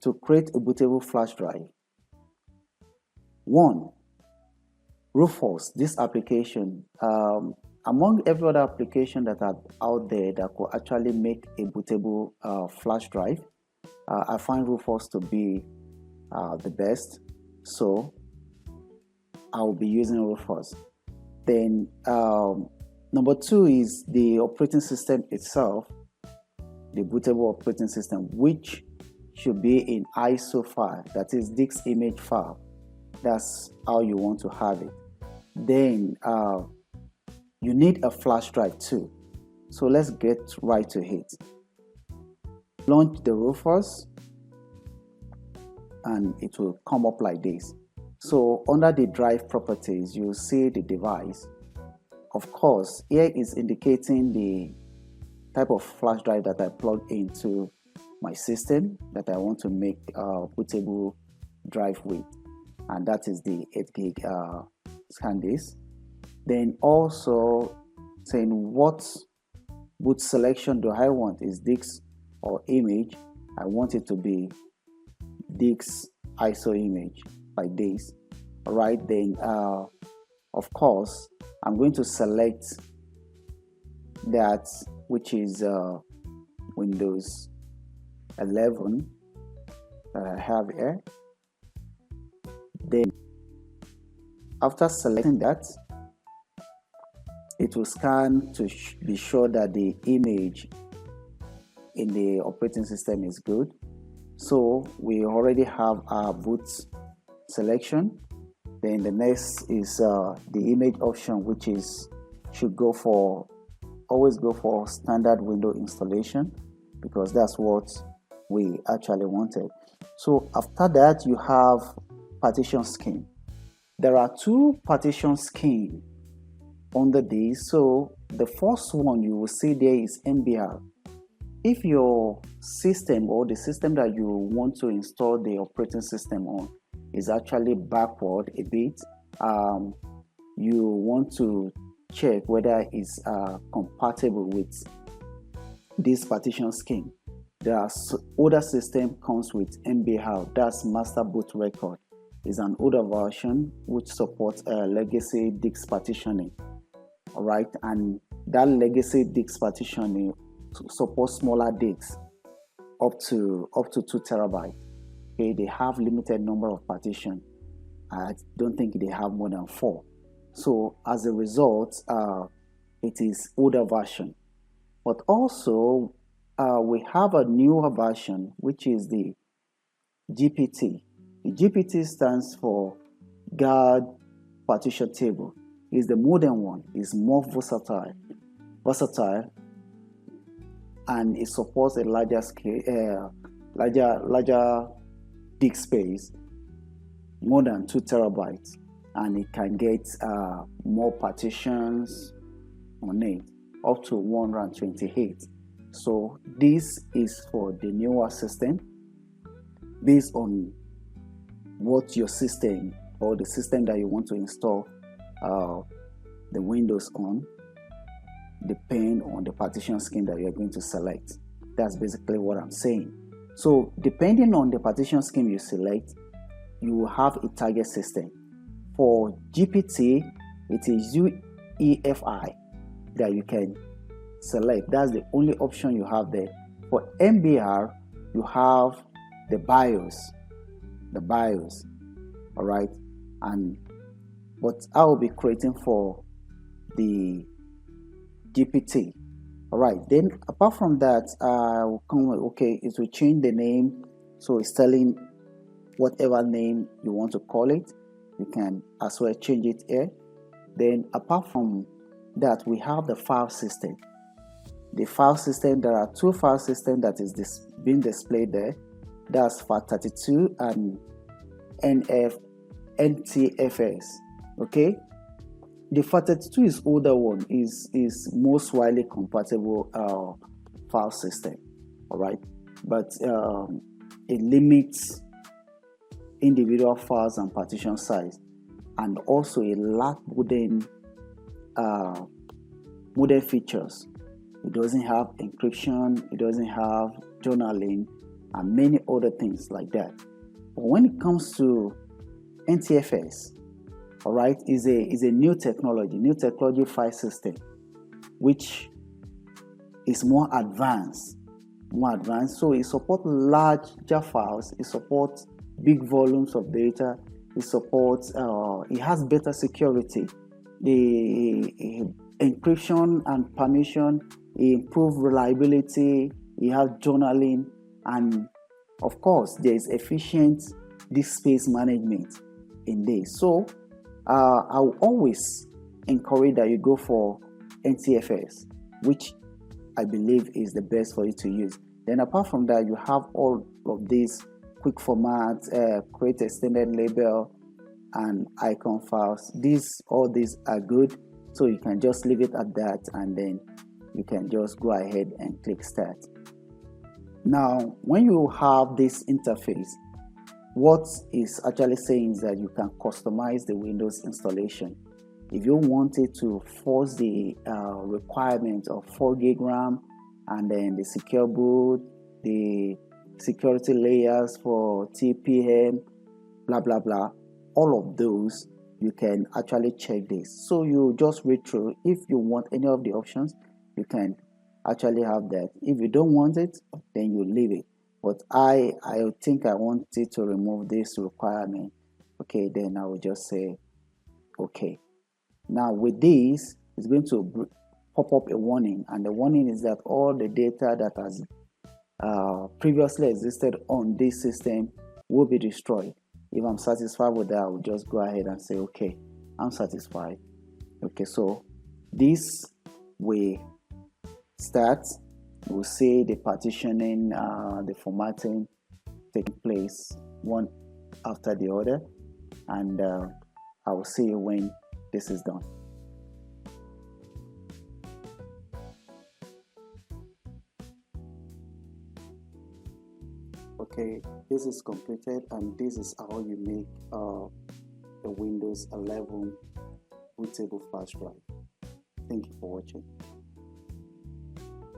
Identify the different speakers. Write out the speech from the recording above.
Speaker 1: to create a bootable flash drive. One, Rufus, this application, among every other application that are out there that could actually make a bootable flash drive, I find Rufus to be the best. So I'll be using Rufus. Then number two is the operating system itself, the bootable operating system, which should be in ISO file, that is disk image file. That's how you want to have it. Then you need a flash drive too. So let's get right to it. Launch the Rufus and it will come up like this. So under the drive properties, you'll see the device. Of course, here is indicating the type of flash drive that I plug into my system that I want to make a bootable drive with, and that is the 8 gig SanDisk. Then also saying what boot selection do I want, is disk or image. I want it to be disk ISO image like this. All right, then of course I'm going to select that which is Windows 11 that I have here. Then after selecting that, it will scan to be sure that the image in the operating system is good. So we already have our boot selection. Then the next is the image option, which is always go for standard window installation, because that's what we actually wanted. So after that, you have partition scheme. There are two partition schemes under this. So the first one you will see there is MBR. If your system or the system that you want to install the operating system on is actually backward a bit, you want to check whether it's compatible with this partition scheme. The older system comes with MBR, that's master boot record. Is an older version which supports legacy disk partitioning. All right, and that legacy disk partitioning supports smaller disks up to 2 terabytes. Okay, they have limited number of partition. I don't think they have more than 4. So as a result, it is older version. But also we have a newer version, which is the GPT. The GPT stands for guard partition table. Is the modern one. Is more versatile, and it supports a larger scale, larger disk space, more than 2 terabytes, and it can get more partitions on it, up to 128. So this is for the newer system, based on what your system or the system that you want to install the Windows on, depend on the partition scheme that you're going to select. That's basically what I'm saying. So depending on the partition scheme you select, you will have a target system. For GPT, it is UEFI that you can select. That's the only option you have there. For MBR, you have the BIOS. All right, but I will be creating for the GPT. All right, then apart from that, it will change the name. So it's telling whatever name you want to call it. You can as well change it here. Then apart from that, we have the file system. The file system, there are two file systems that is being displayed there. That's FAT32 and NTFS. Okay, the FAT32 is older one, is most widely compatible file system. All right, but it limits individual files and partition size, and also it lacks modern features. It doesn't have encryption, it doesn't have journaling, and many other things like that. But when it comes to NTFS, all right, is a new technology file system, which is more advanced. So it supports larger files, it supports big volumes of data, it has better security, the encryption and permission, improve reliability, it has journaling, and of course there is efficient disk space management in this. So I will always encourage that you go for NTFS, which I believe is the best for you to use. Then apart from that, you have all of these quick formats, create extended label and icon files. All these are good, so you can just leave it at that, and then you can just go ahead and click start. Now when you have this interface, what is actually saying is that you can customize the Windows installation. If you wanted to force the requirement of 4 gig RAM, and then the secure boot, the security layers for TPM, blah blah blah, all of those, you can actually check this. So you just read through. If you want any of the options, you can actually have that. If you don't want it, then you leave it. But I think I wanted to remove this requirement. Okay, then I will just say okay. Now with this, it's going to pop up a warning, and the warning is that all the data that has previously existed on this system will be destroyed. If I'm satisfied with that, I will just go ahead and say okay, I'm satisfied. Okay, so this way start, we'll see the partitioning, the formatting taking place one after the other, and I will see you when this is done. Okay, this is completed, and this is how you make a Windows 11 bootable flash drive. Thank you for watching.